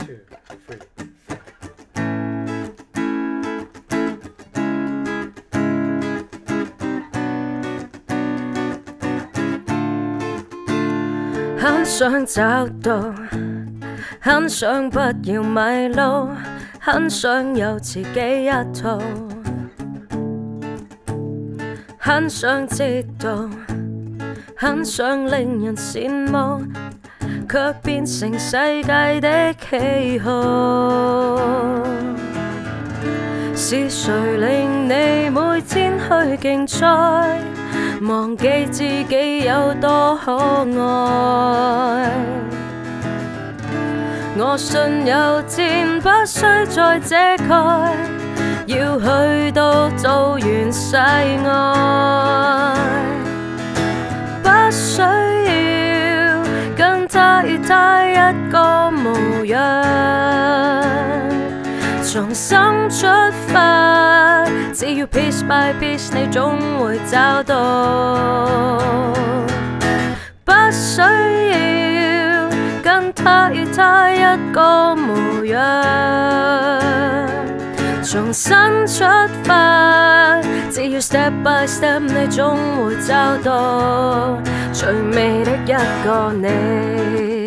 two, three. 很想找到，很想不要迷路，很想有自己一套，很想知道，很想令人羨慕，卻變成世界的喜好。是誰令你每天去競賽，忘記自己有多可愛？我信有戰不需再遮蓋，要去到做完世愛，不需要跟他與他一個模樣，重新出發，只要 piece by piece 你總會找到，不需要跟他與他一個模樣，重新出發，只要 step by step 你總會找到最美的一個你。